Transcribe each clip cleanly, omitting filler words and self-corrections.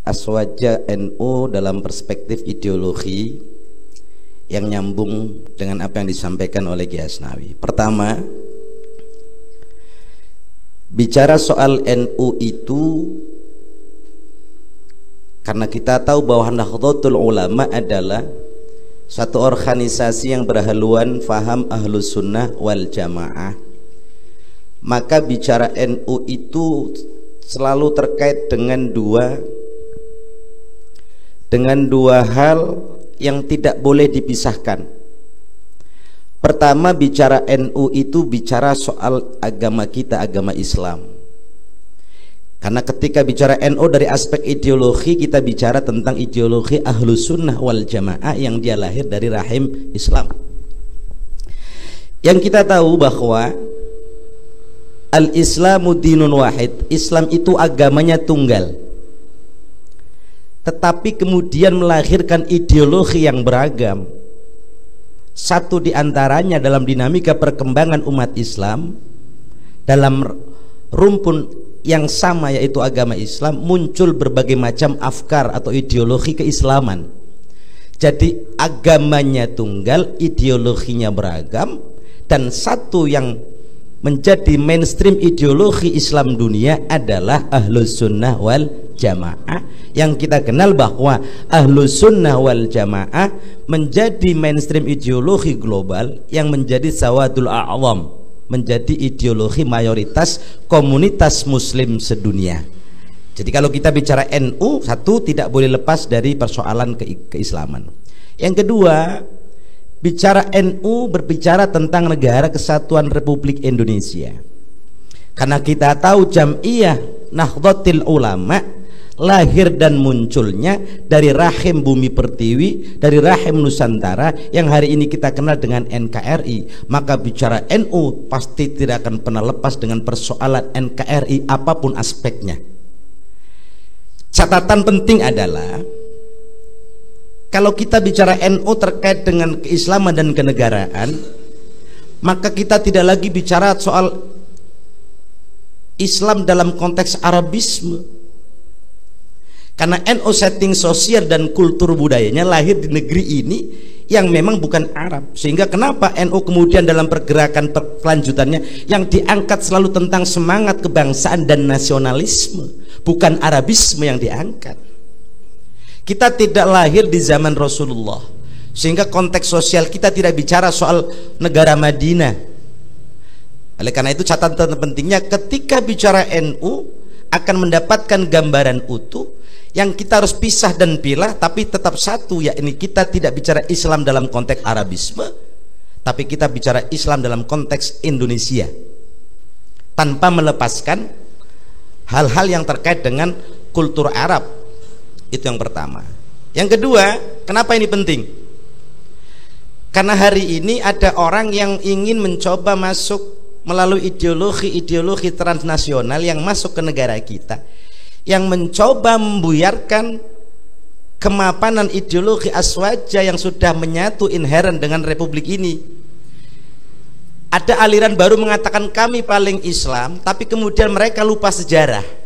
aswaja NU dalam perspektif ideologi yang nyambung dengan apa yang disampaikan oleh Ki Asnawi. Pertama, bicara soal NU itu karena kita tahu bahwa Nahdlatul Ulama adalah satu organisasi yang berhaluan faham Ahlus Sunnah wal Jamaah, maka bicara NU itu selalu terkait dengan dua hal yang tidak boleh dipisahkan. Pertama, bicara NU itu bicara soal agama kita, agama Islam. Karena ketika bicara NU dari aspek ideologi, kita bicara tentang ideologi Ahlus Sunnah wal Jamaah yang dia lahir dari rahim Islam. Yang kita tahu bahwa Al-Islamu dinun wahid, Islam itu agamanya tunggal, tetapi kemudian melahirkan ideologi yang beragam. Satu diantaranya dalam dinamika perkembangan umat Islam dalam rumpun yang sama, yaitu agama Islam, muncul berbagai macam afkar atau ideologi keislaman. Jadi agamanya tunggal, ideologinya beragam, dan satu yang menjadi mainstream ideologi Islam dunia adalah Ahlus Sunnah wal Jamaah, yang kita kenal bahwa Ahlus Sunnah wal Jamaah menjadi mainstream ideologi global yang menjadi sawadul a'zam, menjadi ideologi mayoritas komunitas muslim sedunia. Jadi kalau kita bicara NU, satu tidak boleh lepas dari persoalan keislaman. Yang kedua, bicara NU berbicara tentang Negara Kesatuan Republik Indonesia. Karena kita tahu Jam'iyah Nahdlatul Ulama lahir dan munculnya dari rahim Bumi Pertiwi, dari rahim Nusantara yang hari ini kita kenal dengan NKRI. Maka bicara NU pasti tidak akan pernah lepas dengan persoalan NKRI apapun aspeknya. Catatan penting adalah kalau kita bicara NU terkait dengan keislaman dan kenegaraan, maka kita tidak lagi bicara soal Islam dalam konteks Arabisme. Karena NU setting sosial dan kultur budayanya lahir di negeri ini yang memang bukan Arab. Sehingga kenapa NU kemudian dalam pergerakan kelanjutannya yang diangkat selalu tentang semangat kebangsaan dan nasionalisme, bukan Arabisme yang diangkat. Kita tidak lahir di zaman Rasulullah, sehingga konteks sosial kita tidak bicara soal negara Madinah. Oleh karena itu catatan pentingnya ketika bicara NU akan mendapatkan gambaran utuh yang kita harus pisah dan pilah, tapi tetap satu, yakni kita tidak bicara Islam dalam konteks Arabisme, tapi kita bicara Islam dalam konteks Indonesia, tanpa melepaskan hal-hal yang terkait dengan kultur Arab. Itu yang pertama. Yang kedua, kenapa ini penting? Karena hari ini ada orang yang ingin mencoba masuk melalui ideologi transnasional yang masuk ke negara kita, yang mencoba membuyarkan kemapanan ideologi aswaja yang sudah menyatu inheren dengan republik ini. Ada aliran baru mengatakan kami paling Islam, tapi kemudian mereka lupa sejarah.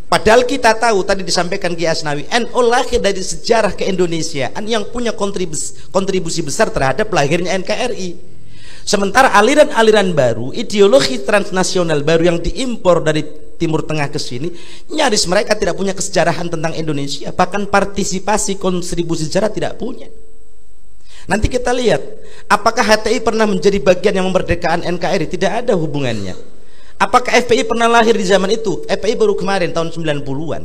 Padahal kita tahu, tadi disampaikan Ki Asnawi, NU lahir dari sejarah keindonesiaan yang punya kontribusi besar terhadap lahirnya NKRI. Sementara aliran-aliran baru, ideologi transnasional baru yang diimpor dari Timur Tengah ke sini, nyaris mereka tidak punya kesejarahan tentang Indonesia, bahkan partisipasi kontribusi sejarah tidak punya. Nanti kita lihat, apakah HTI pernah menjadi bagian yang memerdekakan NKRI? Tidak ada hubungannya. Apakah FPI pernah lahir di zaman itu? FPI baru kemarin tahun 90-an.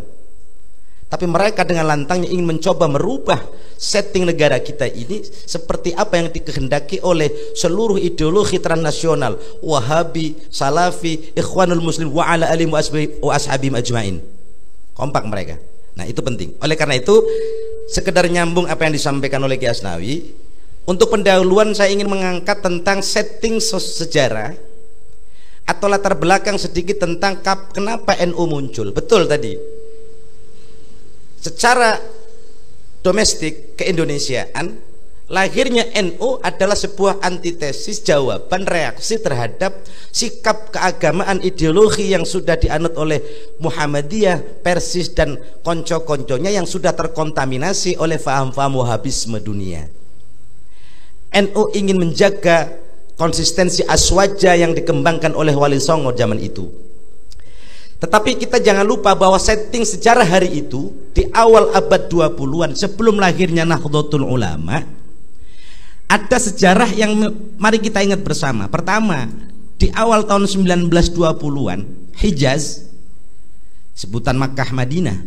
Tapi mereka dengan lantangnya ingin mencoba merubah setting negara kita ini seperti apa yang dikehendaki oleh seluruh ideologi transnasional, Wahabi, Salafi, Ikhwanul Muslim wa ala alihi wa ashabihim ajmain. Kompak mereka. Nah, itu penting. Oleh karena itu, sekedar nyambung apa yang disampaikan oleh Ki Asnawi, untuk pendahuluan saya ingin mengangkat tentang setting sejarah atau latar belakang sedikit tentang kenapa NU muncul. Betul tadi. Secara domestik keindonesiaan Lahirnya NU adalah sebuah antitesis, jawaban, reaksi terhadap sikap keagamaan ideologi yang sudah dianut oleh Muhammadiyah, Persis dan konco-konconya yang sudah terkontaminasi oleh faham-faham Wahabisme dunia. NU ingin menjaga konsistensi aswaja yang dikembangkan oleh Wali Songo zaman itu. Tetapi kita jangan lupa bahwa setting sejarah hari itu di awal abad 20-an sebelum lahirnya Nahdlatul Ulama, ada sejarah yang mari kita ingat bersama. Pertama, di awal tahun 1920-an, Hijaz, sebutan Makkah Madinah,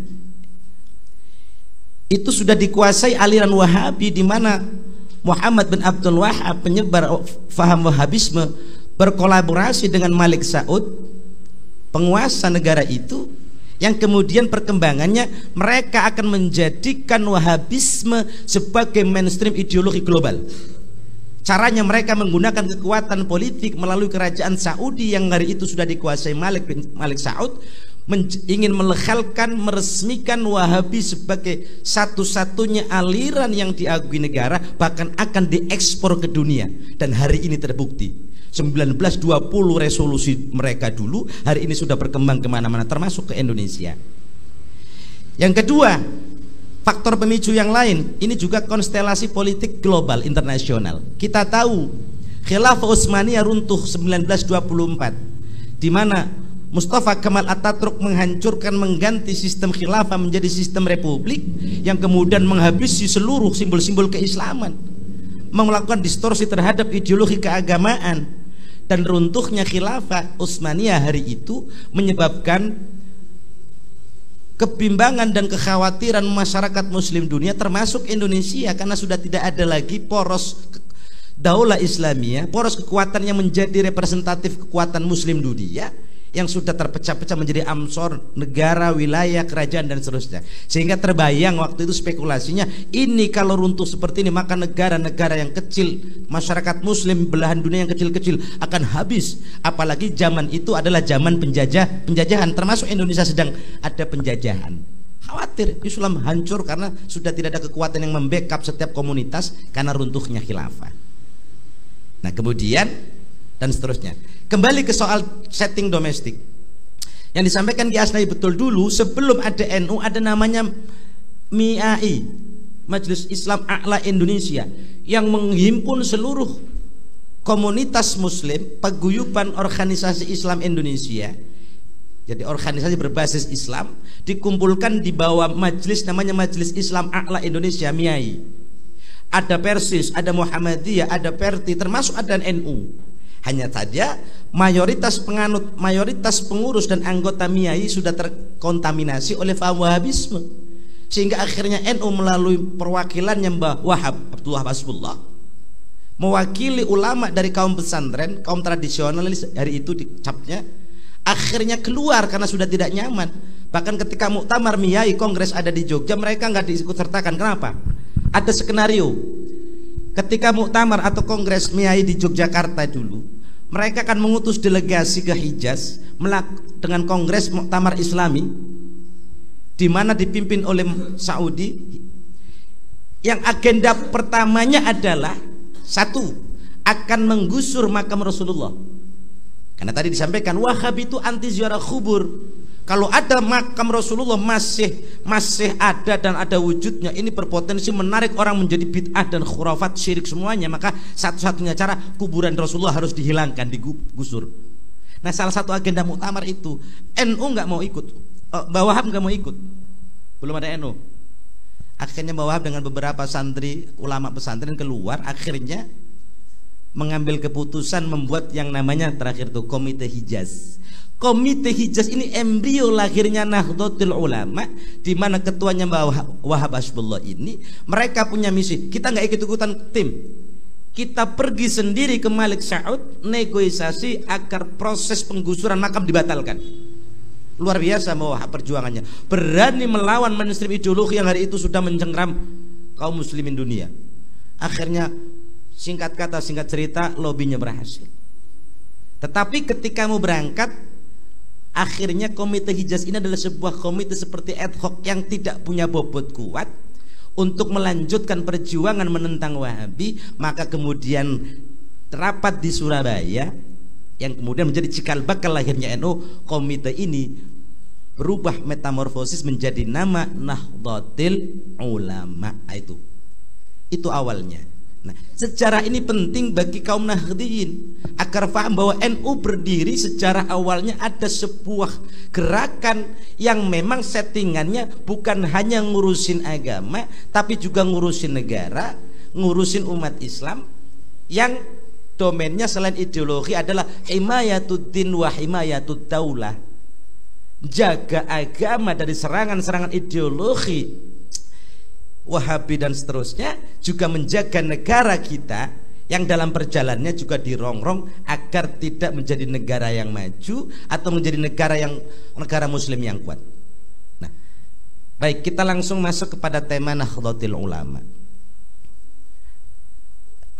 itu sudah dikuasai aliran Wahabi, di mana Muhammad bin Abdul Wahab, penyebar faham Wahabisme, berkolaborasi dengan Malik Saud, penguasa negara itu, yang kemudian perkembangannya mereka akan menjadikan Wahabisme sebagai mainstream ideologi global. Caranya mereka menggunakan kekuatan politik melalui kerajaan Saudi yang hari itu sudah dikuasai Malik Saud, ingin melegalkan, meresmikan Wahabi sebagai satu-satunya aliran yang diakui negara, bahkan akan diekspor ke dunia. Dan hari ini terbukti. 1920 resolusi mereka dulu, hari ini sudah berkembang kemana-mana, termasuk ke Indonesia. Yang kedua, faktor pemicu yang lain, ini juga konstelasi politik global internasional. Kita tahu Khilafah Utsmaniyah runtuh 1924, di mana Mustafa Kemal Atatürk menghancurkan, mengganti sistem khilafah menjadi sistem republik yang kemudian menghabisi seluruh simbol-simbol keislaman, melakukan distorsi terhadap ideologi keagamaan. Dan runtuhnya Khilafah Utsmaniyah hari itu menyebabkan kebimbangan dan kekhawatiran masyarakat muslim dunia, termasuk Indonesia, karena sudah tidak ada lagi poros daulah Islamiyah, poros kekuatan yang menjadi representatif kekuatan muslim dunia, yang sudah terpecah-pecah menjadi amsor, negara, wilayah, kerajaan dan seterusnya. Sehingga terbayang waktu itu spekulasinya, ini kalau runtuh seperti ini maka negara-negara yang kecil, masyarakat muslim belahan dunia yang kecil-kecil akan habis. Apalagi zaman itu adalah zaman penjajahan, termasuk Indonesia sedang ada penjajahan. Khawatir Islam hancur karena sudah tidak ada kekuatan yang membackup setiap komunitas karena runtuhnya khilafah. Nah kemudian dan seterusnya. Kembali ke soal setting domestik yang disampaikan Ki Asnawi betul. Dulu sebelum ada NU ada namanya MIAI, Majelis Islam A'la Indonesia, yang menghimpun seluruh komunitas muslim, paguyuban organisasi Islam Indonesia. Jadi organisasi berbasis Islam dikumpulkan di bawah majelis namanya Majelis Islam A'la Indonesia, MIAI. Ada Persis, ada Muhammadiyah, ada Perti, termasuk ada NU. Hanya saja mayoritas penganut, mayoritas pengurus dan anggota MIAI sudah terkontaminasi oleh faham Wahabisme, sehingga akhirnya NU melalui perwakilannya Mbah Wahab Abdullah Hasbullah mewakili ulama dari kaum pesantren, kaum tradisionalis hari itu dicapnya, akhirnya keluar karena sudah tidak nyaman. Bahkan ketika muktamar MIAI kongres ada di Jogja, mereka nggak diikut sertakan. Kenapa? Ada skenario. Ketika muktamar atau kongres MIAI di Yogyakarta dulu, mereka akan mengutus delegasi ke Hijaz dengan kongres muktamar Islami, di mana dipimpin oleh Saudi, yang agenda pertamanya adalah satu, akan menggusur makam Rasulullah. Karena tadi disampaikan Wahabi itu anti ziarah kubur. Kalau ada makam Rasulullah masih ada dan ada wujudnya, ini berpotensi menarik orang menjadi bid'ah dan khurafat, syirik semuanya. Maka satu-satunya cara kuburan Rasulullah harus dihilangkan, digusur. Nah salah satu agenda muktamar itu NU nggak mau ikut, Mbah Wahab nggak mau ikut, belum ada NU. Akhirnya Mbah Wahab dengan beberapa santri ulama pesantren keluar, akhirnya mengambil keputusan membuat yang namanya terakhir itu Komite Hijaz. Komite Hijaz ini embrio lahirnya Nahdlatul Ulama, di mana ketuanya Mbah Wahab Hasbullah ini, mereka punya misi. Kita nggak ikut-ikutan tim, kita pergi sendiri ke Malik Saud, negosiasi agar proses penggusuran makam dibatalkan. Luar biasa Mbah Wahab perjuangannya, berani melawan mainstream ideologi yang hari itu sudah mencengkram kaum muslimin dunia. Akhirnya singkat kata singkat cerita, lobbynya berhasil. Tetapi ketika mau berangkat, akhirnya Komite Hijaz ini adalah sebuah komite seperti ad hoc yang tidak punya bobot kuat untuk melanjutkan perjuangan menentang Wahabi, maka kemudian rapat di Surabaya yang kemudian menjadi cikal bakal lahirnya NU, komite ini berubah metamorfosis menjadi nama Nahdlatul Ulama. Itu awalnya. Nah, sejarah ini penting bagi kaum Nahdliyin agar paham bahwa NU berdiri sejarah awalnya ada sebuah gerakan yang memang settingannya bukan hanya ngurusin agama, tapi juga ngurusin negara, ngurusin umat Islam, yang domainnya selain ideologi adalah himayatuddin wa himayatud daulah, jaga agama dari serangan-serangan ideologi Wahabi dan seterusnya, juga menjaga negara kita yang dalam perjalanannya juga dirongrong agar tidak menjadi negara yang maju atau menjadi negara muslim yang kuat. Nah, baik, kita langsung masuk kepada tema Nahdlatul Ulama.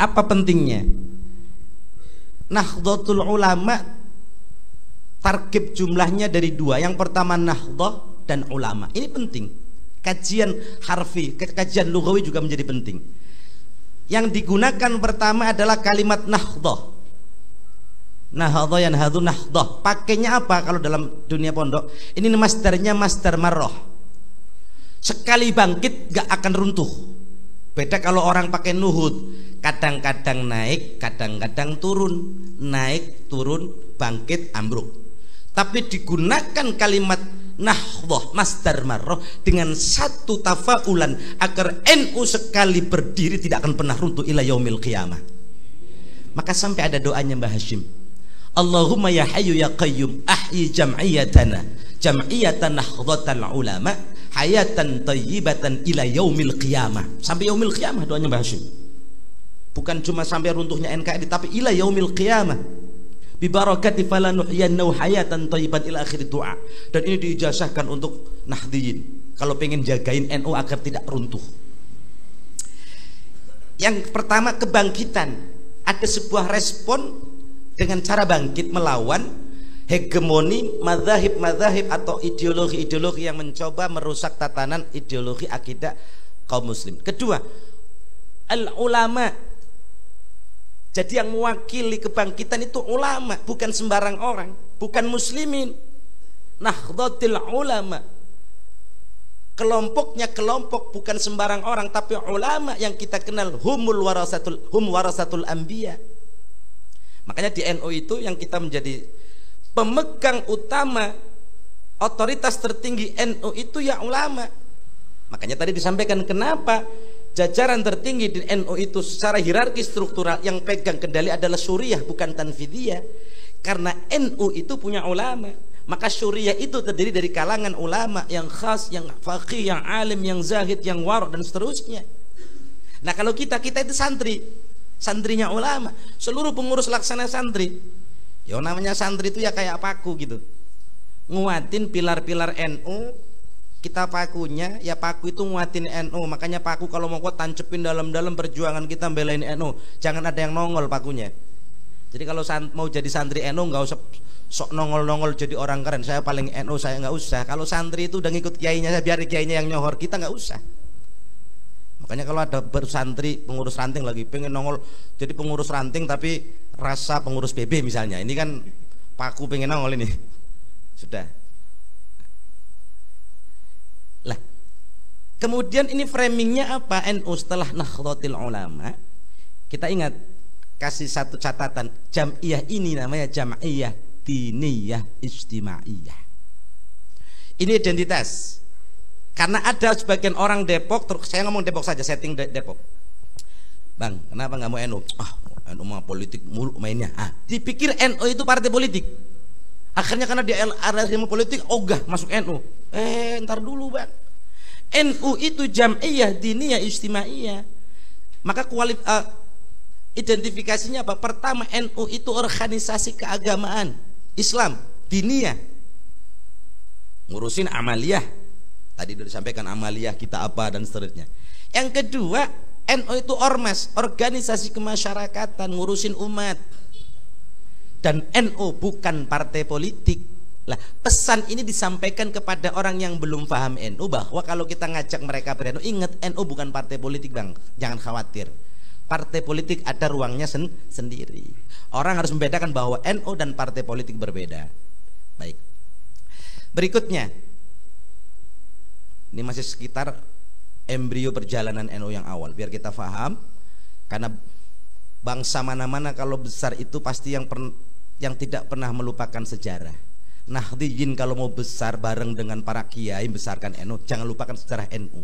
Apa pentingnya? Nahdlatul Ulama tarkib jumlahnya dari dua. Yang pertama Nahdlah dan Ulama. Ini penting. Kajian harfi, kajian lughawi juga menjadi penting. Yang digunakan pertama adalah kalimat Nahdlah. Nahdha yanhadhu Nahdlah. Pakainya apa kalau dalam dunia pondok? Ini masdarnya masdar marrah. Sekali bangkit gak akan runtuh. Beda kalau orang pakai nuhud, kadang-kadang naik, kadang-kadang turun, naik, turun, bangkit, ambruk. Tapi digunakan kalimat Nahdlah masdar marrah dengan satu tafaulan agar NU sekali berdiri tidak akan pernah runtuh ila yaumil qiyamah. Maka sampai ada doanya Mbah Hashim, Allahumma ya hayyu ya qayyum ahyi jam'iyatana jam'iyatan Nahdlatul Ulama hayatan thayyibatan ila yaumil qiyamah. Sampai yaumil qiyamah doanya Mbah Hashim. Bukan cuma sampai runtuhnya NKRI, tapi ila yaumil qiyamah. Bibarakati fala nuhyiyannahu hayatan thayyiban ila akhir doa. Dan ini diijazahkan untuk Nahdliyin kalau pengen jagain NU agar tidak runtuh. Yang pertama kebangkitan. Ada sebuah respon dengan cara bangkit melawan hegemoni mazahib-mazahib atau ideologi-ideologi yang mencoba merusak tatanan ideologi akidah kaum muslim. Kedua, al-ulama. Jadi yang mewakili kebangkitan itu ulama, bukan sembarang orang, bukan muslimin. Nahdlatul Ulama, kelompoknya kelompok bukan sembarang orang, tapi ulama yang kita kenal, hum warasatul anbiya. Makanya di NU itu yang kita menjadi pemegang utama, otoritas tertinggi NU itu ya ulama. Makanya tadi disampaikan kenapa jajaran tertinggi di NU itu secara hierarki struktural yang pegang kendali adalah syuriah bukan tanfidiyah. Karena NU itu punya ulama, maka syuriah itu terdiri dari kalangan ulama yang khas, yang faqih, yang alim, yang zahid, yang wara' dan seterusnya. Nah kalau kita itu santri, santrinya ulama, seluruh pengurus laksana santri. Ya namanya santri itu ya kayak paku gitu, nguatin pilar-pilar NU. Kita pakunya, ya paku itu nguatin NU. Makanya paku kalau mau kuat tancepin dalam-dalam perjuangan kita belain NU. Jangan ada yang nongol pakunya. Jadi kalau mau jadi santri NU nggak usah sok nongol-nongol jadi orang keren. Saya paling NU, saya nggak usah. Kalau santri itu udah ngikut kiainya, saya biar kiainya yang nyohor, kita nggak usah. Makanya kalau ada bersantri pengurus ranting lagi pengen nongol jadi pengurus ranting tapi rasa pengurus PB misalnya, ini kan paku pengen nongol ini. Sudah. Lah, kemudian ini framingnya apa? NU setelah Nahdlatul Ulama, kita ingat kasih satu catatan, jam'iyah ini namanya jam'iyah diniyah ijtimaiyah. Ini identitas. Karena ada sebagian orang Depok, saya ngomong Depok saja, setting Depok. Bang, kenapa nggak mau NU? NU mah politik mulu mainnya. Dipikir NU itu partai politik. Akhirnya karena dia ada ilmu politik, ogah masuk NU. Ntar dulu bang, NU itu jam'iyah diniyah ijtimaiyah. Maka identifikasinya apa? Pertama, NU itu organisasi keagamaan Islam diniyah, ngurusin amaliyah. Tadi sudah disampaikan amaliyah kita apa dan seterusnya. Yang kedua, NU itu ormas, organisasi kemasyarakatan, ngurusin umat. Dan NU bukan partai politik. Lah, pesan ini disampaikan kepada orang yang belum paham NU bahwa kalau kita ngajak mereka ber-NU, ingat NU bukan partai politik, Bang. Jangan khawatir. Partai politik ada ruangnya sendiri. Orang harus membedakan bahwa NU dan partai politik berbeda. Baik. Berikutnya. Ini masih sekitar embrio perjalanan NU yang awal, biar kita paham. Karena bangsa mana-mana kalau besar itu pasti yang tidak pernah melupakan sejarah. Nahdliyin kalau mau besar bareng dengan para kiai besarkan NU, jangan lupakan sejarah NU.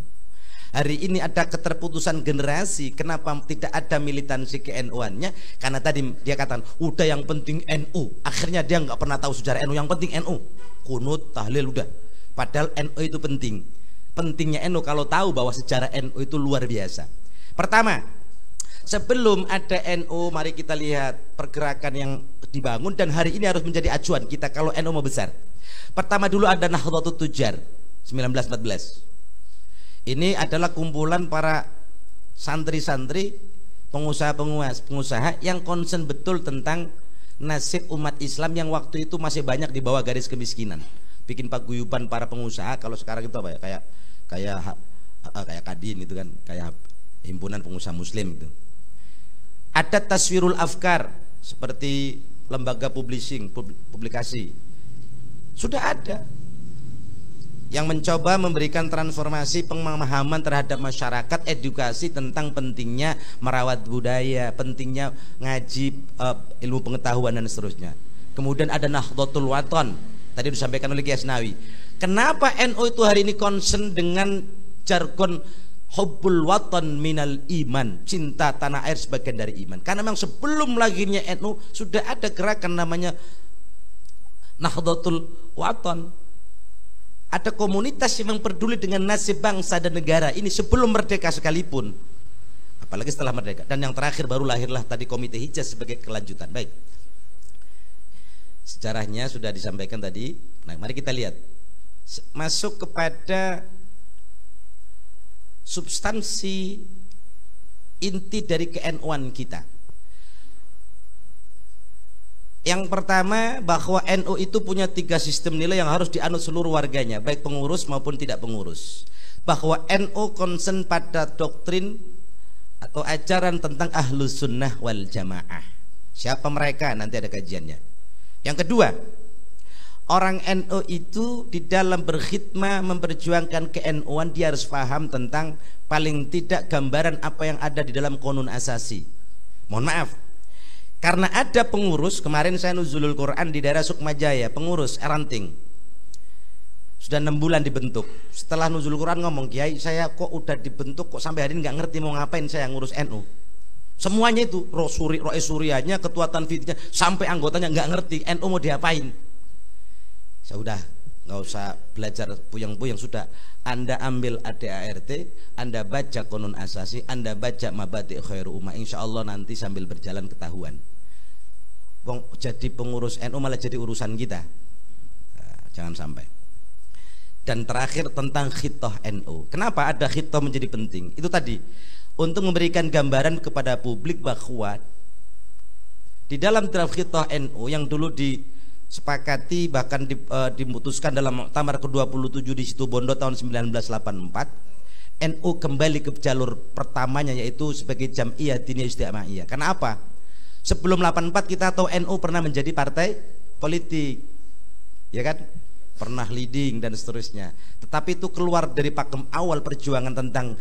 Hari ini ada keterputusan generasi. Kenapa tidak ada militansi ke NU-annya? Karena tadi dia katakan udah yang penting NU. Akhirnya dia nggak pernah tahu sejarah NU. Yang penting NU, kunut, tahlil udah. Padahal NU itu penting. Pentingnya NU kalau tahu bahwa sejarah NU itu luar biasa. Pertama, sebelum ada NU, mari kita lihat pergerakan yang dibangun dan hari ini harus menjadi acuan kita kalau NU mau besar. Pertama dulu ada Nahdlatul Tujar 1914. Ini adalah kumpulan para santri-santri, pengusaha yang concern betul tentang nasib umat Islam yang waktu itu masih banyak di bawah garis kemiskinan. Bikin paguyuban para pengusaha, kalau sekarang itu apa ya? Kayak Kadin itu kan, kayak himpunan pengusaha muslim itu. Ada Taswirul Afkar seperti lembaga publikasi. Sudah ada yang mencoba memberikan transformasi pemahaman terhadap masyarakat, edukasi tentang pentingnya merawat budaya, pentingnya ngaji, ilmu pengetahuan dan seterusnya. Kemudian ada Nahdlatul Wathon, tadi disampaikan oleh Kiai Asnawi. Kenapa NU itu hari ini concern dengan jargon hubbul waton minal iman, cinta tanah air sebagian dari iman? Karena memang sebelum lahirnya NU sudah ada gerakan namanya Nahdlatul Wathon. Ada komunitas yang peduli dengan nasib bangsa dan negara ini sebelum merdeka sekalipun, apalagi setelah merdeka. Dan yang terakhir baru lahirlah tadi Komite Hijaz sebagai kelanjutan. Baik, sejarahnya sudah disampaikan tadi. Nah, mari kita lihat, masuk kepada substansi inti dari ke-NU-an kita. Yang pertama, bahwa NU itu punya 3 sistem nilai yang harus dianut seluruh warganya, baik pengurus maupun tidak pengurus. Bahwa NU concern pada doktrin atau ajaran tentang ahlus sunnah wal jamaah. Siapa mereka? Nanti ada kajiannya. Yang kedua, orang NU itu di dalam berkhidmah memperjuangkan ke-NU-an, dia harus paham tentang paling tidak gambaran apa yang ada di dalam Qonun Asasi. Mohon maaf, karena ada pengurus, kemarin saya nuzulul Quran di daerah Sukmajaya, pengurus ranting sudah 6 bulan dibentuk. Setelah nuzulul Quran ngomong, Kiai saya kok udah dibentuk kok sampai hari ini nggak ngerti mau ngapain saya ngurus NU. Semuanya itu roh suriahnya, ketua tanfidnya, sampai anggotanya nggak ngerti NU mau diapain. Saya udah nggak usah belajar puyeng-puyeng, sudah Anda ambil ADART, Anda baca Qonun Asasi, Anda baca Mabadi' Khairu Ummah, insya Allah nanti sambil berjalan ketahuan. Wong jadi pengurus NU malah jadi urusan kita. Nah, jangan sampai. Dan terakhir tentang khitoh NU. Kenapa ada khitoh menjadi penting? Itu tadi untuk memberikan gambaran kepada publik bahwa di dalam draft khitoh NU yang dulu disepakati bahkan dimutuskan dalam Muktamar ke-27 di Situbondo tahun 1984, NU kembali ke jalur pertamanya yaitu sebagai Jam'iyah Diniyah Istiqamaiyah. Karena apa? Sebelum 84 kita tahu NU pernah menjadi partai politik, ya kan? Pernah leading dan seterusnya. Tetapi itu keluar dari pakem awal perjuangan tentang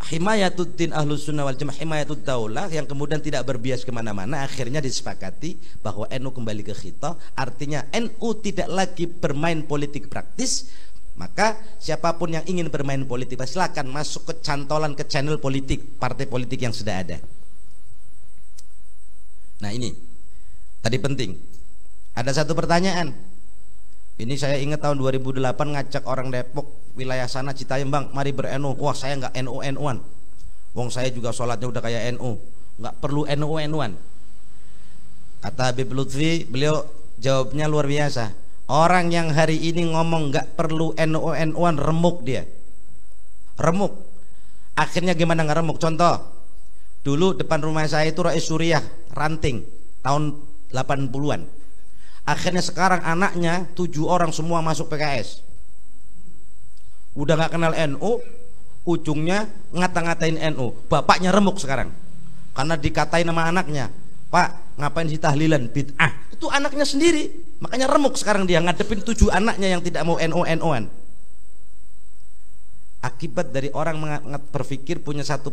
himayatuddin ahlus sunnah wal jamaah, himayatud daulah, yang kemudian tidak berbias kemana-mana. Akhirnya disepakati bahwa NU kembali ke khitoh, artinya NU tidak lagi bermain politik praktis. Maka siapapun yang ingin bermain politik silakan masuk ke cantolan, ke channel politik partai politik yang sudah ada. Nah ini tadi penting. Ada satu pertanyaan. Ini saya ingat tahun 2008 ngajak orang Depok wilayah sana Citayam, Bang mari ber-NU. Wah saya nggak NU-NU-an. Wong saya juga sholatnya udah kayak NU, nggak perlu NU-NU-an. Kata Habib Lutfi, beliau jawabnya luar biasa. Orang yang hari ini ngomong nggak perlu NU-NU-an remuk dia, remuk. Akhirnya gimana nggak remuk? Contoh, dulu depan rumah saya itu Rais Suriah ranting tahun 80-an. Akhirnya sekarang anaknya 7 orang semua masuk PKS. Udah nggak kenal NU, ujungnya ngata-ngatain NU. Bapaknya remuk sekarang karena dikatain nama anaknya, Pak ngapain sih tahlilan, bid'ah. Itu anaknya sendiri, makanya remuk sekarang dia ngadepin 7 anaknya yang tidak mau NU-NU-an. Akibat dari orang berpikir punya satu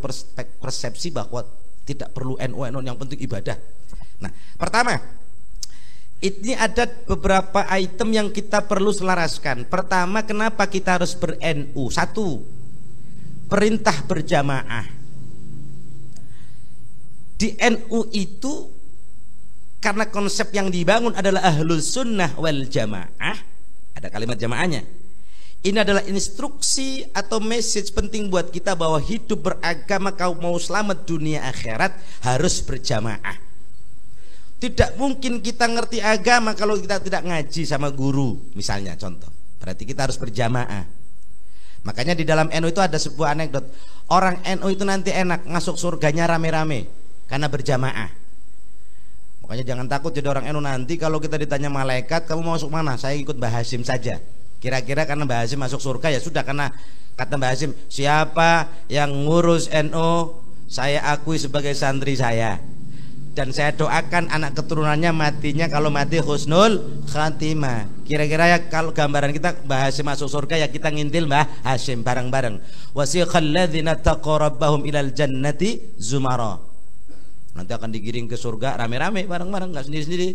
persepsi bahwa tidak perlu NU-NU, yang penting ibadah. Nah, pertama, ini ada beberapa item yang kita perlu selaraskan. Pertama, kenapa kita harus ber-NU? 1, perintah berjamaah. Di NU itu karena konsep yang dibangun adalah ahlus sunnah wal jamaah, ada kalimat jamaahnya. Ini adalah instruksi atau message penting buat kita bahwa hidup beragama, kau mau selamat dunia akhirat, harus berjamaah. Tidak mungkin kita ngerti agama kalau kita tidak ngaji sama guru, misalnya contoh. Berarti kita harus berjamaah. Makanya di dalam NU itu ada sebuah anekdot. Orang NU itu nanti enak masuk surganya rame-rame karena berjamaah. Makanya jangan takut jadi orang NU, nanti kalau kita ditanya malaikat, kamu mau masuk mana? Saya ikut Mbah Hasyim saja. Kira-kira karena Mbah Hasyim masuk surga, ya sudah, karena kata Mbah Hasyim, siapa yang ngurus NU saya akui sebagai santri saya. Dan saya doakan anak keturunannya matinya kalau mati husnul khatimah. Kira-kira ya kalau gambaran kita Mbah Hasyim masuk surga, ya kita ngintil Mbah Hasyim bareng-bareng. Wasiqal ladzina taqarrabahum ilal jannati zumara. Nanti akan digiring ke surga rame-rame bareng-bareng, enggak sendiri-sendiri.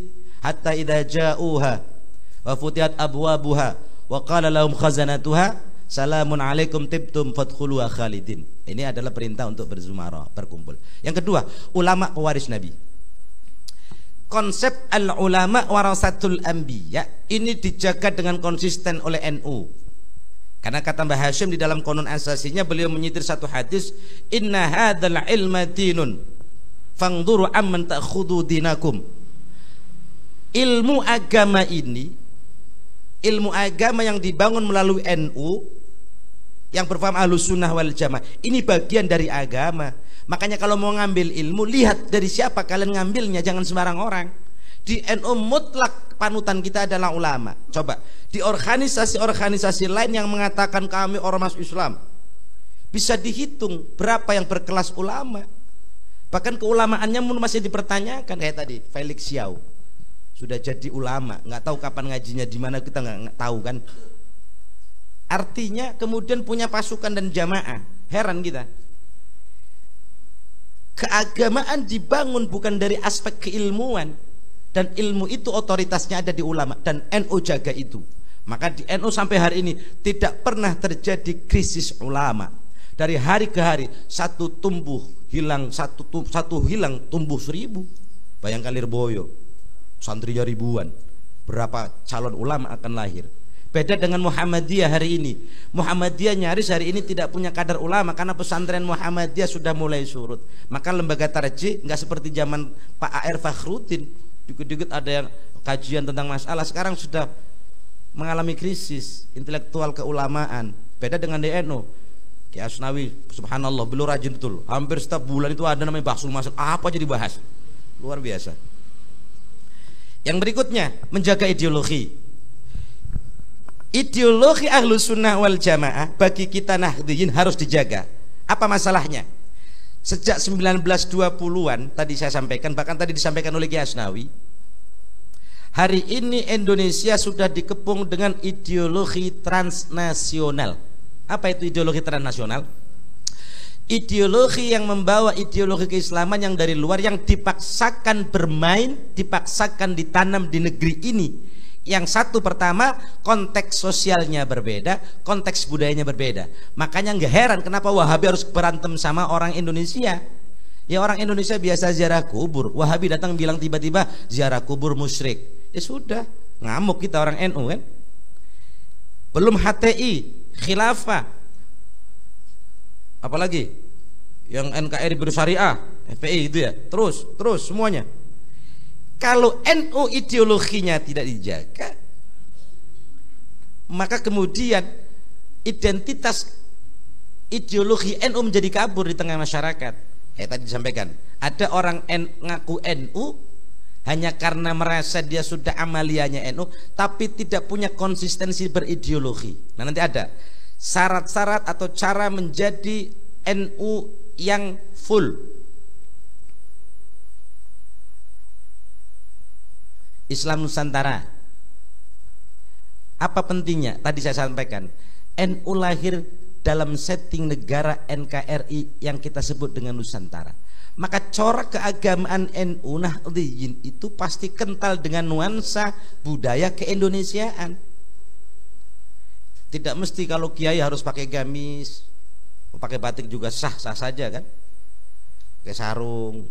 Hatta idza ja'uha wa futihat abwabuha wa qala lahum khazanatuha salamun alaikum tibtum fadkhuluha khalidin. Ini adalah perintah untuk berzumara, berkumpul. Yang kedua, ulama pewaris Nabi. Konsep al-ulama warasatul anbiya ini dijaga dengan konsisten oleh NU. Karena kata Mbah Hasyim di dalam konon asasinya, beliau menyitir satu hadis, inna hadzal ilma dinun fangduru amman ta'khudhu dinakum. Ilmu agama ini, ilmu agama yang dibangun melalui NU yang berpaham ahlus sunnah wal jamaah, ini bagian dari agama. Makanya kalau mau ngambil ilmu, lihat dari siapa kalian ngambilnya, jangan sembarang orang. Di NU mutlak panutan kita adalah ulama. Coba di organisasi-organisasi lain yang mengatakan kami ormas Islam, bisa dihitung berapa yang berkelas ulama. Bahkan keulamaannya masih dipertanyakan. Kayak tadi Felix Xiao sudah jadi ulama, nggak tahu kapan ngajinya di mana, kita nggak tahu kan. Artinya kemudian punya pasukan dan jamaah. Heran kita. Keagamaan dibangun bukan dari aspek keilmuan, dan ilmu itu otoritasnya ada di ulama, dan NU jaga itu. Maka di NU sampai hari ini tidak pernah terjadi krisis ulama. Dari hari ke hari satu tumbuh hilang, satu hilang tumbuh 1000. Bayangkan Lirboyo, santrinya ribuan, berapa calon ulama akan lahir. Beda dengan Muhammadiyah hari ini. Muhammadiyah nyaris hari ini tidak punya kadar ulama karena pesantren Muhammadiyah sudah mulai surut. Maka lembaga tarjih nggak seperti zaman Pak A.R. Fakhruddin. Dikit-dikit ada yang kajian tentang masalah, sekarang sudah mengalami krisis intelektual keulamaan. Beda dengan DNU. Ki Asnawi, subhanallah, beliau rajin betul. Hampir setiap bulan itu ada namanya Bahsul Masuk, apa aja dibahas. Luar biasa. Yang berikutnya, menjaga ideologi. Ideologi ahlus sunnah wal jamaah bagi kita Nahdliyin harus dijaga. Apa masalahnya? Sejak 1920-an tadi saya sampaikan, bahkan tadi disampaikan oleh Ki Asnawi, hari ini Indonesia sudah dikepung dengan ideologi transnasional. Apa itu ideologi transnasional? Ideologi yang membawa ideologi keislaman yang dari luar, yang dipaksakan bermain, dipaksakan ditanam di negeri ini. Yang satu, pertama, konteks sosialnya berbeda, konteks budayanya berbeda. Makanya nggak heran kenapa Wahabi harus berantem sama orang Indonesia. Ya orang Indonesia biasa ziarah kubur, Wahabi datang bilang tiba-tiba ziarah kubur musyrik. Ya sudah, ngamuk kita orang NU kan. Belum HTI, khilafah, apalagi yang NKRI Bersyariah, FPI itu ya, terus semuanya. Kalau NU ideologinya tidak dijaga, maka kemudian identitas ideologi NU menjadi kabur di tengah masyarakat. Tadi disampaikan, ada orang ngaku NU hanya karena merasa dia sudah amaliyahnya NU, tapi tidak punya konsistensi berideologi. Nah, nanti ada syarat-syarat atau cara menjadi NU yang full. Islam Nusantara. Apa pentingnya? Tadi saya sampaikan, NU lahir dalam setting negara NKRI yang kita sebut dengan Nusantara. Maka corak keagamaan NU Nahdliyin itu pasti kental dengan nuansa budaya keindonesiaan. Tidak mesti kalau kiai harus pakai gamis, pakai batik juga sah-sah saja kan, pakai sarung.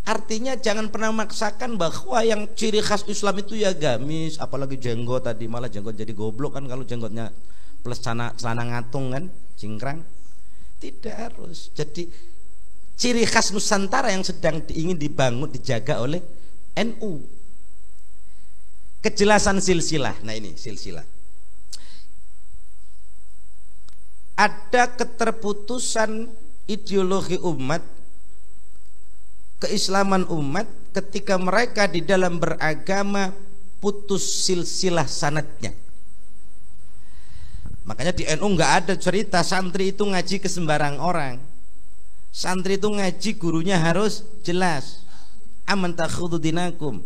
Artinya jangan pernah memaksakan bahwa yang ciri khas Islam itu ya gamis, apalagi jenggot tadi, malah jenggot jadi goblok kan kalau jenggotnya plus celana ngatung kan, cingkrang. Tidak harus. Jadi ciri khas Nusantara yang sedang ingin dibangun, dijaga oleh NU. Kejelasan silsilah. Nah ini silsilah. Ada keterputusan ideologi umat, keislaman umat ketika mereka di dalam beragama putus silsilah sanadnya. Makanya di NU nggak ada cerita santri itu ngaji ke sembarang orang. Santri itu ngaji gurunya harus jelas. Aman takhudhu dinakum.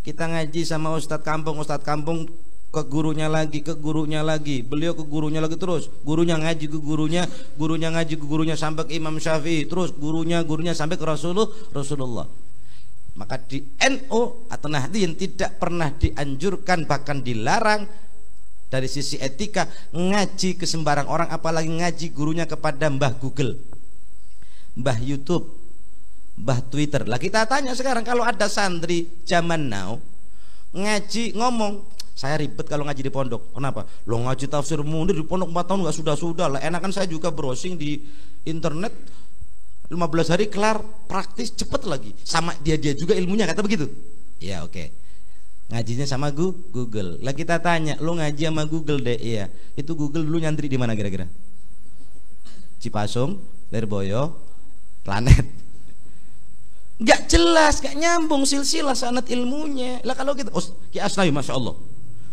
Kita ngaji sama ustadz kampung ke gurunya lagi, beliau ke gurunya lagi, terus gurunya ngaji ke gurunya, ngaji ke gurunya sampai ke Imam Syafi'i, terus gurunya sampai ke Rasulullah. Maka di NU atau Nahdliyin tidak pernah dianjurkan, bahkan dilarang dari sisi etika ngaji ke sembarang orang, apalagi ngaji gurunya kepada Mbah Google, Mbah YouTube, Mbah Twitter. Lah kita tanya sekarang, kalau ada santri zaman now ngaji ngomong, saya ribet kalau ngaji di pondok. Kenapa? Lo ngaji tafsir Munir di pondok 4 tahun nggak sudah lah. Enakan saya juga browsing di internet 15 hari kelar, praktis cepet lagi. Sama dia juga ilmunya, kata begitu. Ya oke. Ngajinya sama Google. Lah kita tanya, lo ngaji sama Google deh? Iya. Itu Google dulu nyantri di mana kira-kira? Cipasung, Lirboyo, Planet. Nggak jelas, nggak nyambung silsilah sanad ilmunya. Lah kalau kita, Ki Asnawi, masya Allah,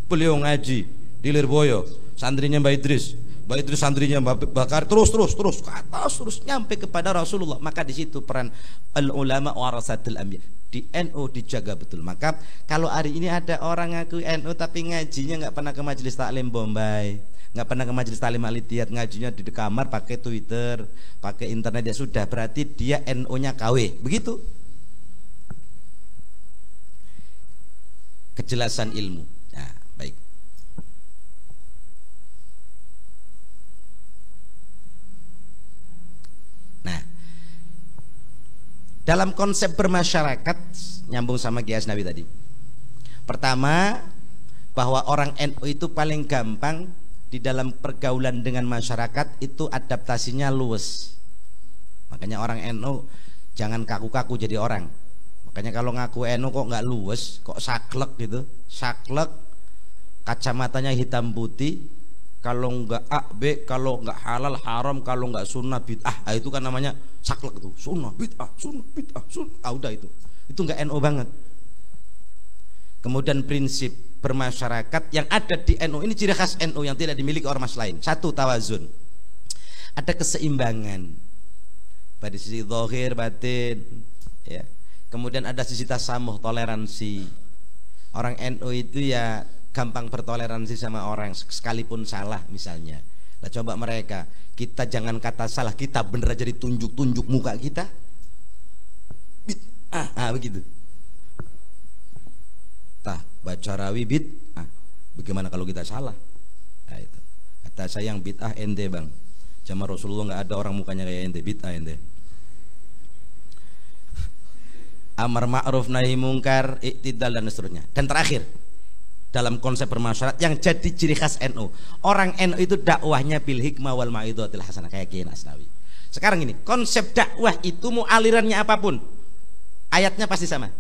beliau ngaji di Lirboyo, santrinya Mbak Idris santrinya Mbak Bakar, terus ke atas, terus nyampe kepada Rasulullah. Maka di situ peran al ulama warasatul anbiya. Di NU dijaga betul. Maka kalau hari ini ada orang ngaku NU tapi ngajinya nggak pernah ke majelis taklim Bombay, nggak pernah ke majelis taklim Alidiyat, ngajinya di kamar pakai Twitter, pakai internet, ya sudah, berarti dia NU-nya KW. Begitu. Kejelasan ilmu. Nah, baik. Nah, dalam konsep bermasyarakat, nyambung sama Ki Asnawi tadi. Pertama, bahwa orang NU itu paling gampang di dalam pergaulan dengan masyarakat itu adaptasinya luwes. Makanya orang NU jangan kaku-kaku jadi orang. Makanya kalau ngaku NU kok nggak luwes, kok saklek gitu, saklek, kacamatanya hitam putih, kalau nggak A B, kalau nggak halal haram, kalau nggak sunnah bid'ah, itu kan namanya saklek itu, sunnah bid'ah, udah itu nggak NU banget. Kemudian prinsip bermasyarakat yang ada di NU ini ciri khas NU yang tidak dimiliki ormas lain. Satu, tawazun, ada keseimbangan pada sisi zahir batin, ya. Kemudian ada sisi tasamuh, toleransi. Orang NU itu ya gampang bertoleransi sama orang sekalipun salah misalnya. Nah, coba mereka, kita jangan kata salah, kita bener aja ditunjuk-tunjuk muka kita. Begitu. Baca rawi bid'ah. Bagaimana kalau kita salah? Nah, itu. Kata saya yang bid'ah ente bang. Sama Rasulullah nggak ada orang mukanya kayak ente, bid'ah ente. Amar ma'ruf nahi mungkar, iktidal dan seterusnya. Dan terakhir, dalam konsep bermasyarakat yang jadi ciri khas NU, orang NU itu dakwahnya bil hikmah wal mau'izatil hasanah, kayak Ki Asnawi. Sekarang ini konsep dakwah itu mau alirannya apapun, ayatnya pasti sama.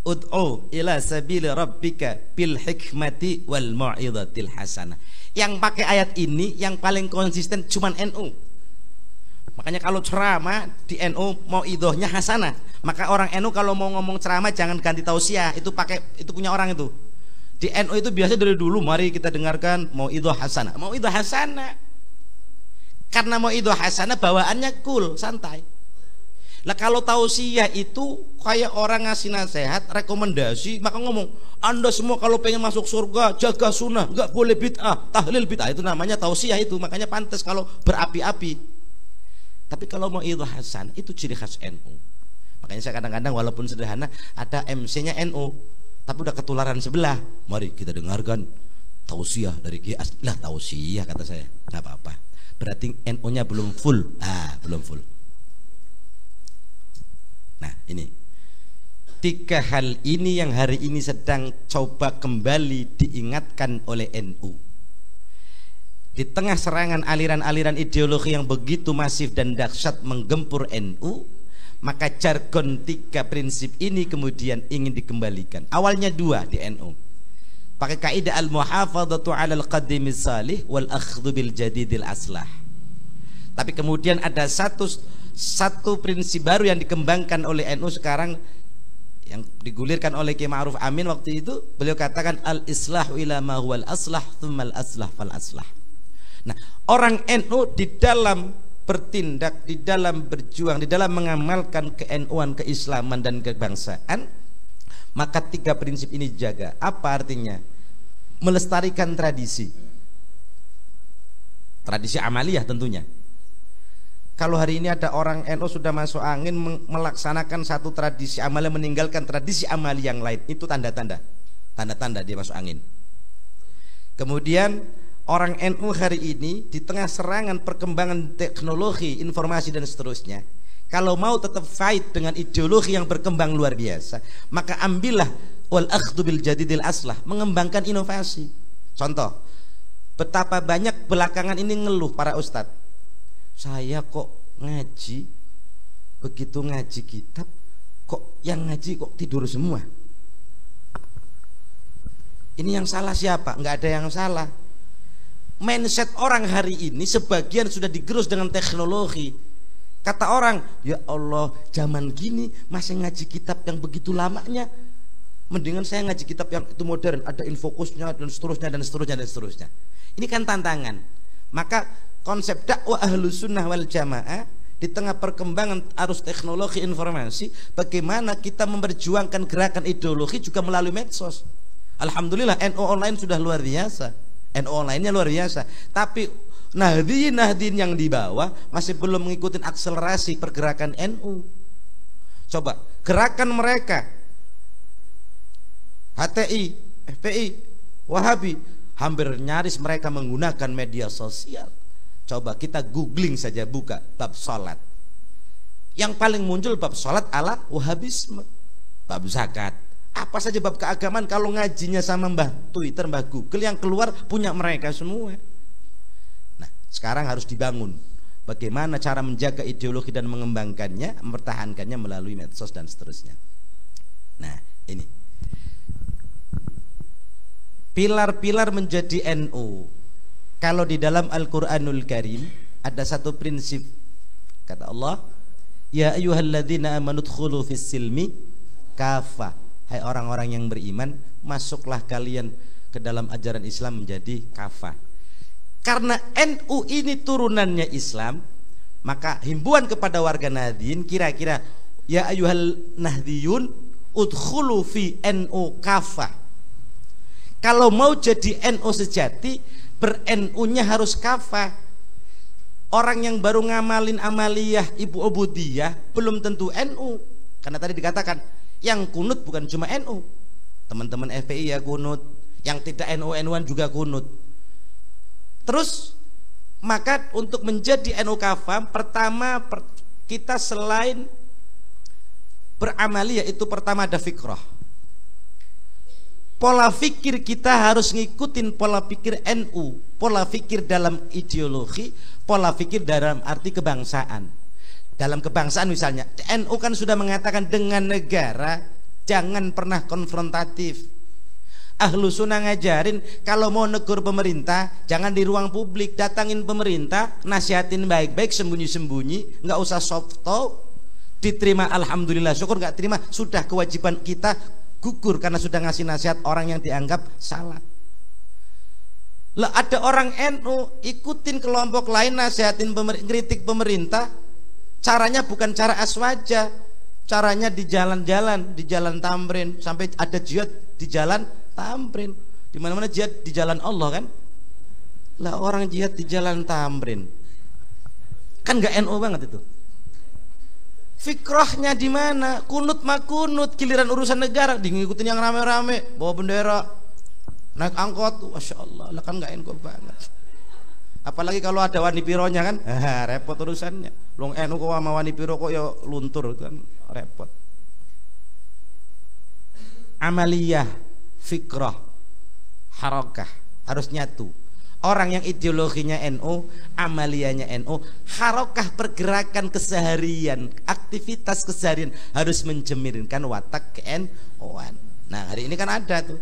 Ud'u ila sabili rabbika bil hikmati wal mau'izatil hasanah. Yang pakai ayat ini yang paling konsisten cuman NU. Makanya kalau ceramah di NU mau idohnya hasanah, maka orang NU kalau mau ngomong ceramah jangan ganti tausiah, itu pakai, itu punya orang itu. Di NU itu biasa dari dulu, mari kita dengarkan mau idoh hasanah, mau idoh hasanah. Karena mau idoh hasanah bawaannya cool, santai. Lah kalau tausiah itu kayak orang ngasih nasihat, rekomendasi, maka ngomong, Anda semua kalau pengen masuk surga jaga sunnah, nggak boleh bid'ah, tahlil bid'ah, itu namanya tausiah itu, makanya pantas kalau berapi-api. Tapi kalau mau itu hasan, itu ciri khas NU. Makanya saya kadang-kadang walaupun sederhana ada MC-nya NU, tapi udah ketularan sebelah. Mari kita dengarkan tausiah dari Kiai. Lah tausiah kata saya, nggak apa-apa. Berarti NU-nya belum full. Belum full. Nah ini 3 hal ini yang hari ini sedang coba kembali diingatkan oleh NU. Di tengah serangan aliran-aliran ideologi yang begitu masif dan dahsyat menggempur NU, maka jargon 3 prinsip ini kemudian ingin dikembalikan. Awalnya 2 di NU, pakai kaidah al-muhafadzatu 'alal qadimis salih wal akhdhu bil jadidil aslah. Tapi kemudian ada satu prinsip baru yang dikembangkan oleh NU sekarang, yang digulirkan oleh Kiai Ma'ruf Amin waktu itu. Beliau katakan al-islahu ila ma huwal aslah tsummal aslah fal aslah. Nah, orang NU di dalam bertindak, di dalam berjuang, di dalam mengamalkan ke-NU-an, keislaman dan kebangsaan, maka 3 prinsip ini jaga. Apa artinya? Melestarikan tradisi amaliyah tentunya. Kalau hari ini ada orang NU sudah masuk angin melaksanakan satu tradisi amalia, meninggalkan tradisi amalia yang lain, itu tanda-tanda dia masuk angin. Kemudian orang NU hari ini di tengah serangan perkembangan teknologi, informasi dan seterusnya, kalau mau tetap fight dengan ideologi yang berkembang luar biasa, maka ambillah wal akhdhu bil jadidil aslah, mengembangkan inovasi. Contoh, betapa banyak belakangan ini ngeluh para ustadz, saya kok ngaji, begitu ngaji kitab, kok yang ngaji kok tidur semua. Ini yang salah siapa? Nggak ada yang salah. Mindset orang hari ini sebagian sudah digerus dengan teknologi. Kata orang, ya Allah, zaman gini masih ngaji kitab yang begitu lamanya, mendingan saya ngaji kitab yang itu modern, ada infokusnya dan seterusnya dan seterusnya dan seterusnya. Ini kan tantangan. Maka konsep dakwah ahlus sunnah wal jamaah di tengah perkembangan arus teknologi informasi, bagaimana kita memperjuangkan gerakan ideologi juga melalui medsos. Alhamdulillah NU online sudah luar biasa, NU online-nya luar biasa. Tapi nahdien yang di bawah masih belum mengikuti akselerasi pergerakan NU. Coba gerakan mereka HTI, FPI, Wahabi, hampir nyaris mereka menggunakan media sosial. Coba kita googling saja, buka bab salat, yang paling muncul bab salat ala Wahabisme, bab zakat, apa saja bab keagamaan. Kalau ngajinya sama Mbah Twitter, Mbah Google, yang keluar punya mereka semua. Nah, sekarang harus dibangun bagaimana cara menjaga ideologi dan mengembangkannya, mempertahankannya melalui medsos dan seterusnya. Nah, ini pilar-pilar menjadi NU. Kalau di dalam Al-Quranul Karim ada satu prinsip, kata Allah, ya ayyuhalladzina amanu dkhulu fis silmi kafah. Hai orang-orang yang beriman, masuklah kalian ke dalam ajaran Islam menjadi kafah. Karena NU ini turunannya Islam, maka himbauan kepada warga Nahdien kira-kira, ya ayyuhal nahdiyun udkhulu fi NU kafah. Kalau mau jadi NU sejati, ber-NU-nya harus kafah. Orang yang baru ngamalin amaliyah ibu ubudiyah belum tentu NU. Karena tadi dikatakan yang kunut bukan cuma NU, teman-teman FPI ya kunut, yang tidak NU-NU-an juga kunut. Terus maka untuk menjadi NU kafah, pertama kita selain beramaliyah itu pertama ada fikrah. Pola pikir kita harus ngikutin pola pikir NU, pola pikir dalam ideologi, pola pikir dalam arti kebangsaan. Dalam kebangsaan misalnya, NU kan sudah mengatakan dengan negara jangan pernah konfrontatif. Ahlu sunnah ngajarin kalau mau negur pemerintah jangan di ruang publik, datangin pemerintah, nasihatin baik-baik, sembunyi-sembunyi, nggak usah soft talk. Diterima alhamdulillah, syukur, nggak terima sudah kewajiban kita gugur karena sudah ngasih nasihat orang yang dianggap salah. Lah ada orang NU ikutin kelompok lain nasihatin kritik pemerintah, caranya bukan cara aswaja, caranya di jalan-jalan, di jalan Tamrin, sampai ada jihad di jalan Tamrin. Di mana-mana jihad di jalan Allah kan? Lah orang jihad di jalan Tamrin. Kan enggak NU banget itu. Fikrahnya di mana? Kunut mah kunut, giliran urusan negara ngikutin yang rame-rame, bawa bendera, naik angkot, masya Allah, lah kan enggak NU banget. Apalagi kalau ada wani pironya kan, repot urusannya. Long NU kok sama wani piro kok ya luntur kan, repot. Amaliyah, fikrah, harakah harus nyatu. Orang yang ideologinya NU, amaliyahnya NU, harakah pergerakan keseharian, aktivitas keseharian harus mencerminkan watak ke-NU-an. Nah hari ini kan ada tuh,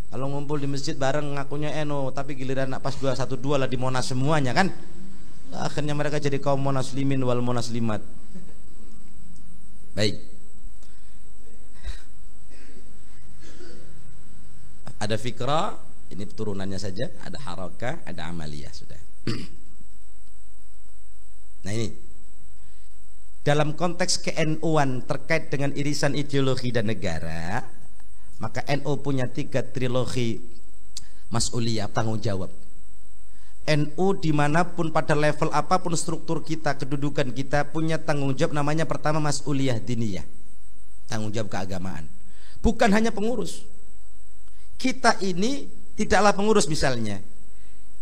kalau ngumpul di masjid bareng ngakunya NU, tapi giliran pas 212 lah di Monas semuanya kan, akhirnya mereka jadi kaum monaslimin wal monaslimat. Baik, ada fikrah, ini turunannya saja, ada harakah, ada amaliyah sudah. Nah ini dalam konteks ke-NU-an terkait dengan irisan ideologi dan negara, maka NU punya 3 trilogi mas'uliyah, tanggung jawab. NU dimanapun pada level apapun struktur kita, kedudukan kita, punya tanggung jawab namanya pertama mas'uliyah diniyah, tanggung jawab keagamaan. Bukan hanya pengurus. Kita ini tidaklah pengurus misalnya,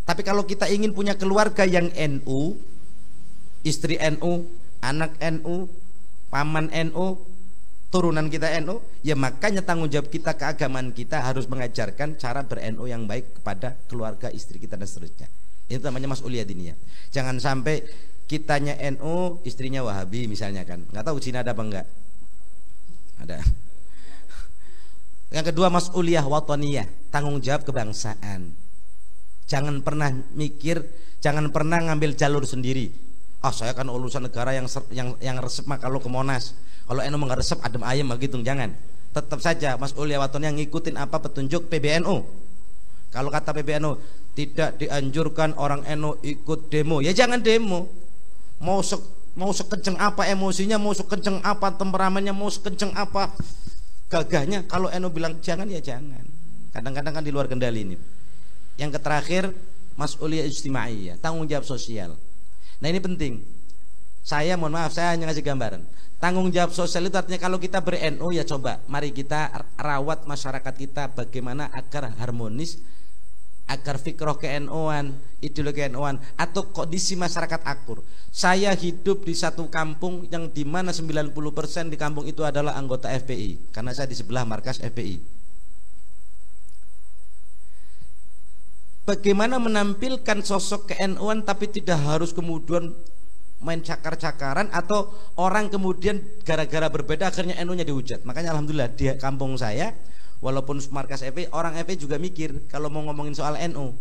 tapi kalau kita ingin punya keluarga yang NU, istri NU, anak NU, paman NU, turunan kita NU, ya makanya tanggung jawab kita keagamaan kita harus mengajarkan cara ber-NU yang baik kepada keluarga, istri kita dan seterusnya. Itu namanya mas'uliyah diniyah. Jangan sampai kitanya NU, istrinya Wahabi misalnya kan. Nggak tahu Cina ada apa enggak? Ada. Yang kedua mas'uliyah wataniyah, tanggung jawab kebangsaan. Jangan pernah mikir, jangan pernah ngambil jalur sendiri. Saya kan urusan negara yang resep mah kalau ke Monas. Kalau NU nggak resep adem ayem begitu, jangan. Tetap saja mas'uliyah wataniyah ngikutin apa petunjuk PBNU. Kalau kata PBNU tidak dianjurkan orang NU ikut demo, ya jangan demo. Mau sekenceng apa emosinya, mau sekenceng apa temperamennya, mau sekenceng apa gagahnya, kalau NU bilang jangan ya jangan. Kadang-kadang kan di luar kendali ini. Yang terakhir mas'uliyah ijtimaiyah, tanggung jawab sosial. Nah ini penting. Saya mohon maaf, saya hanya ngasih gambaran. Tanggung jawab sosial itu artinya kalau kita ber-NU ya coba mari kita rawat masyarakat kita bagaimana agar harmonis, agar fikrah ke-NU-an, ideologi ke-NU-an atau kondisi masyarakat akur. Saya hidup di satu kampung yang dimana 90% di kampung itu adalah anggota FPI, karena saya di sebelah markas FPI. Bagaimana menampilkan sosok ke-NU-an tapi tidak harus kemudian main cakar-cakaran atau orang kemudian gara-gara berbeda akhirnya NU-nya dihujat. Makanya alhamdulillah di kampung saya walaupun markas FPI, orang FPI juga mikir kalau mau ngomongin soal NU,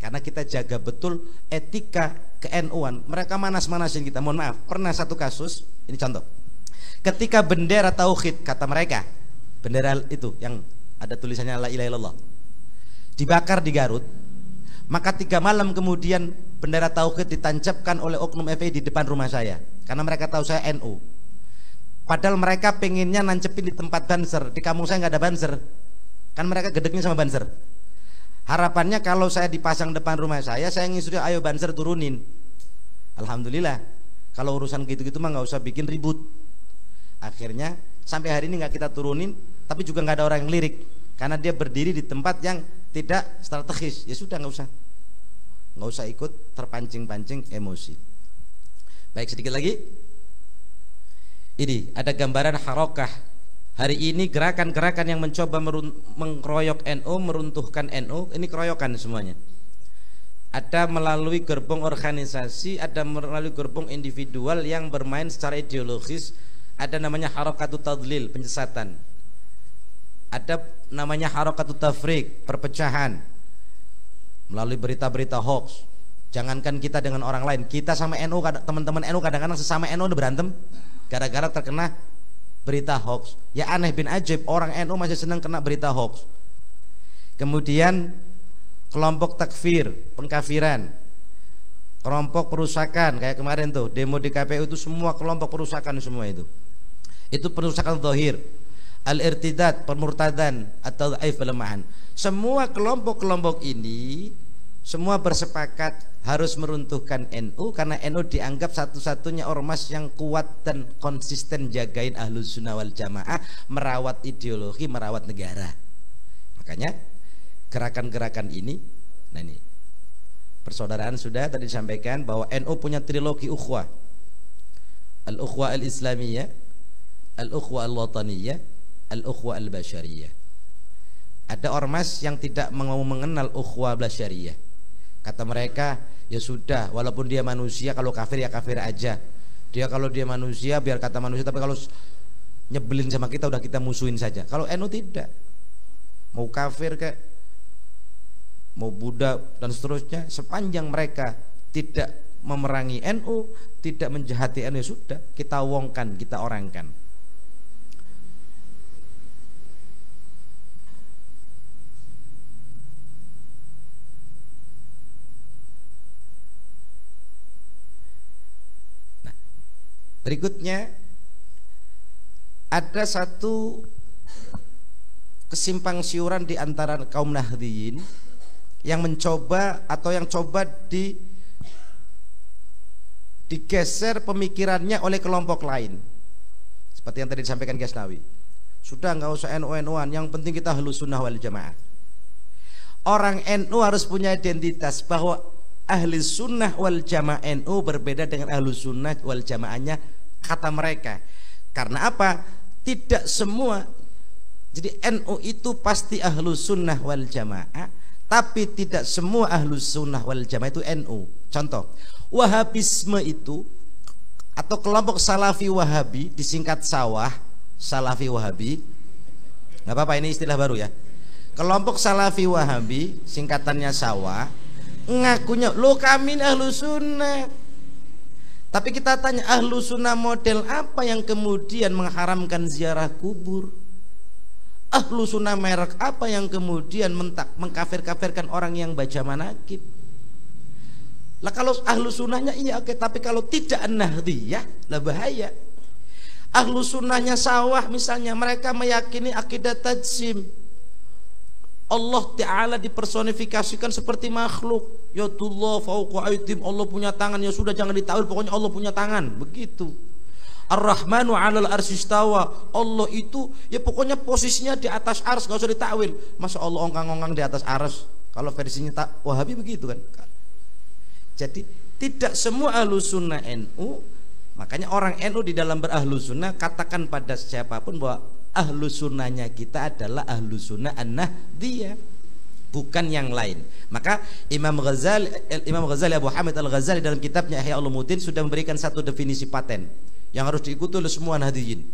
karena kita jaga betul etika ke-NU-an. Mereka manas-manasin kita. Mohon maaf, pernah satu kasus, ini contoh. Ketika bendera tauhid kata mereka, bendera itu yang ada tulisannya la ilaha illallah, dibakar di Garut, maka 3 malam kemudian bendera tauhid ditancapkan oleh oknum FPI di depan rumah saya, karena mereka tahu saya NU. Padahal mereka pengennya nancepin di tempat banser. Di kampung saya nggak ada banser, kan mereka gedeknya sama banser. Harapannya kalau saya dipasang depan rumah saya ngisuruh ayo banser turunin. Alhamdulillah, kalau urusan gitu-gitu mah nggak usah bikin ribut. Akhirnya sampai hari ini nggak kita turunin, tapi juga nggak ada orang yang lirik, karena dia berdiri di tempat yang tidak strategis. Ya sudah, nggak usah ikut terpancing-pancing emosi. Baik, sedikit lagi. Ini ada gambaran harakah. Hari ini gerakan-gerakan yang mencoba mengkeroyok NU, meruntuhkan NU, ini keroyokan semuanya. Ada melalui gerbong organisasi, ada melalui gerbong individual yang bermain secara ideologis. Ada namanya harakatut tadlil, penyesatan. Ada namanya harakatut tafriq, perpecahan melalui berita-berita hoax. Jangankan kita dengan orang lain, kita sama NU, teman-teman NU kadang-kadang sesama NU udah berantem gara-gara terkena berita hoax. Ya aneh bin ajaib, orang NU masih senang kena berita hoax. Kemudian kelompok takfir, pengkafiran, kelompok perusakan kayak kemarin tuh demo di KPU itu semua kelompok perusakan semua itu perusakan zahir, al-irtidad, pemurtadan atau dhaif pelemahan. Semua kelompok-kelompok ini semua bersepakat harus meruntuhkan NU karena NU dianggap satu-satunya ormas yang kuat dan konsisten jagain Ahlus Sunnah wal Jamaah, merawat ideologi, merawat negara. Makanya gerakan-gerakan ini, nah ini persaudaraan sudah tadi disampaikan bahwa NU punya trilogi ukhwah, al-ukhwah al-islamiyah, al-ukhwah al-wataniyah, al-ukhwah al-basyariyah. Ada ormas yang tidak mau mengenal ukhwah basyariyah. Kata mereka, ya sudah, walaupun dia manusia, kalau kafir ya kafir aja. Dia kalau dia manusia biar kata manusia, tapi kalau nyebelin sama kita udah kita musuhin saja. Kalau NU tidak, mau kafir kayak mau Buddha dan seterusnya, sepanjang mereka tidak memerangi NU, tidak menjahati NU, ya sudah, kita wongkan, kita orangkan. Nah, berikutnya ada satu kesimpang siuran di antara kaum Nahdliyin yang mencoba atau yang coba digeser pemikirannya oleh kelompok lain, seperti yang tadi disampaikan Ghaznawi. Sudah nggak usah NU-NUan, yang penting kita Ahlus Sunnah wal Jamaah. Orang NU harus punya identitas bahwa Ahli Sunnah wal Jamaah NU berbeda dengan Ahlus Sunnah wal Jamaahnya kata mereka. Karena apa? Tidak semua. Jadi NU itu pasti Ahlus Sunnah wal Jamaah, tapi tidak semua Ahlus Sunnah wal Jamaah itu NU. Contoh, Wahabisme itu atau kelompok Salafi Wahabi, disingkat Sawah, Salafi Wahabi. Nggak apa-apa, ini istilah baru ya. Kelompok Salafi Wahabi, singkatannya Sawah, ngakunya lo kami Ahlus Sunnah. Tapi kita tanya, Ahlus Sunnah model apa yang kemudian mengharamkan ziarah kubur? Ahlus Sunnah merek apa yang kemudian mengkafir-kafirkan orang yang baca manakib? Lah kalau Ahlus Sunnahnya iya oke, tapi kalau tidak Nahdliyah lah bahaya. Ahlus Sunnahnya Sawah misalnya, mereka meyakini akidah tajsim, Allah Ta'ala dipersonifikasikan seperti makhluk. Yatullah fauqa aidim, Allah punya tangan, ya sudah jangan ditawil, pokoknya Allah punya tangan, begitu. Ar-Rahmanu 'alal arsyistawa, Allah itu ya pokoknya posisinya di atas ars, gak usah ditakwil. Masa Allah ongkang-ongkang di atas ars? Kalau versinya Wahabi begitu kan. Jadi tidak semua Ahlus Sunnah NU. Makanya orang NU di dalam berahlus sunnah katakan pada siapapun bahwa Ahlus Sunnahnya kita adalah Ahlus Sunnah an-Nahdliyah, bukan yang lain. Maka Imam Ghazali Abu Hamid Al-Ghazali dalam kitabnya Ihya Ulumuddin sudah memberikan satu definisi paten yang harus diikuti oleh semua Nahdliyin.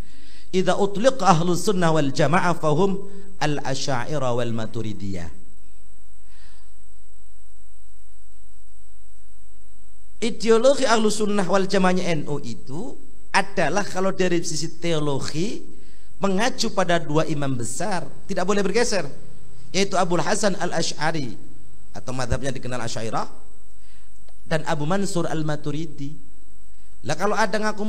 Idza utliqa Ahlus Sunnah wal Jamaah fahum al-Asy'ariyah wal Maturidiyah. Ideologi Ahlus Sunnah wal Jamaahnya NU itu adalah kalau dari sisi teologi mengacu pada dua imam besar, tidak boleh bergeser, yaitu Abul Hasan Al-Asy'ari atau madhabnya dikenal Asy'ariyah, dan Abu Mansur Al-Maturidi. Lah kalau ada ngaku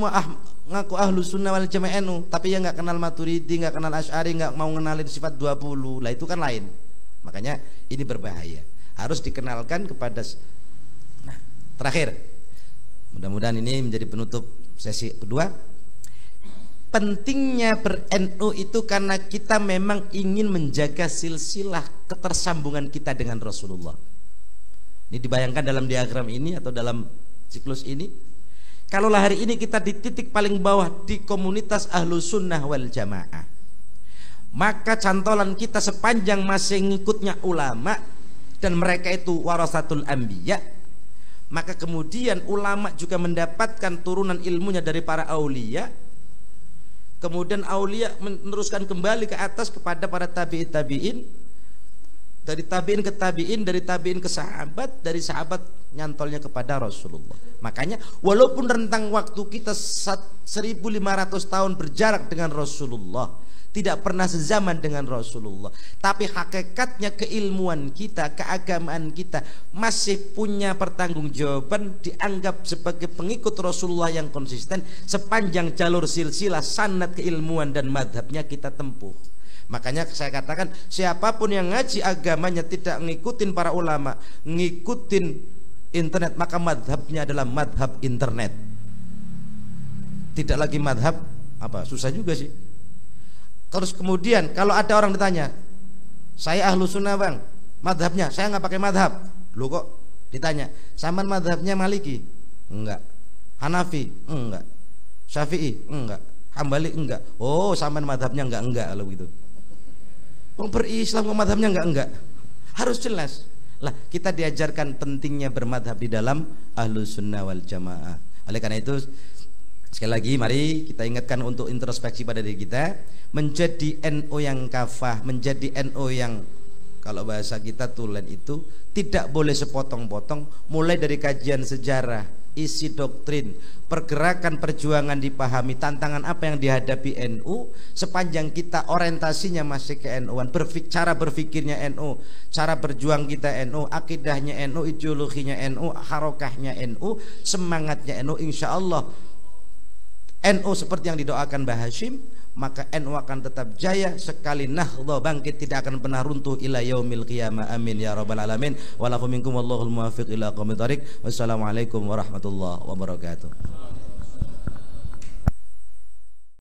Ahlus Sunnah wal Jamaah NU tapi ya nggak kenal Maturidi, nggak kenal Asy'ari, nggak mau ngenalin sifat 20, lah itu kan lain. Makanya ini berbahaya, harus dikenalkan kepada. Nah, terakhir, mudah-mudahan ini menjadi penutup sesi kedua. Pentingnya ber-NU itu karena kita memang ingin menjaga silsilah ketersambungan kita dengan Rasulullah. Ini dibayangkan dalam diagram ini atau dalam siklus ini. Kalau hari ini kita di titik paling bawah di komunitas Ahlus Sunnah wal Jamaah, maka cantolan kita sepanjang masih ngikutnya ulama dan mereka itu warasatul anbiya, maka kemudian ulama juga mendapatkan turunan ilmunya dari para aulia. kemudian aulia meneruskan kembali ke atas kepada para tabi'in, dari tabi'in ke tabi'in, dari tabi'in ke sahabat, dari sahabat nyantolnya kepada Rasulullah. Makanya walaupun rentang waktu kita 1500 tahun berjarak dengan Rasulullah, tidak pernah sezaman dengan Rasulullah, tapi hakikatnya keilmuan kita, keagamaan kita masih punya pertanggungjawaban, dianggap sebagai pengikut Rasulullah yang konsisten sepanjang jalur silsilah sanad keilmuan dan madhabnya kita tempuh. Makanya saya katakan, siapapun yang ngaji agamanya tidak ngikutin para ulama, ngikutin internet, maka madhabnya adalah madhab internet, tidak lagi madhab apa, susah juga sih. Terus kemudian kalau ada orang ditanya, saya ahlu sunnah bang, madhabnya saya nggak pakai madhab. Lu kok ditanya, saman madhabnya Maliki? Enggak. Hanafi? Enggak. Syafi'i? Enggak. Hambali? Enggak. Oh, saman madhabnya enggak kalau gitu. Orang berislam kok madhabnya enggak. Harus jelas. Lah kita diajarkan pentingnya bermadhab di dalam ahlu sunnah wal jamaah. Oleh karena itu sekali lagi mari kita ingatkan untuk introspeksi pada diri kita, menjadi NU yang kafah, menjadi NU yang kalau bahasa kita tulen itu tidak boleh sepotong-potong, mulai dari kajian sejarah, isi doktrin, pergerakan perjuangan dipahami, tantangan apa yang dihadapi NU, sepanjang kita orientasinya masih ke NU-an, cara berpikirnya NU, cara berjuang kita NU, akidahnya NU, ideologinya NU, harokahnya NU, semangatnya NU, insya Allah NU seperti yang didoakan Mbah Hashim, maka NU akan tetap jaya. Sekali nahdhah bangkit tidak akan pernah runtuh ila yaumil qiyamah. Amin ya rabbal alamin. Wa lakum minkum wallahul muwaffiq ila aqwamit thoriq. Wassalamualaikum warahmatullahi wabarakatuh.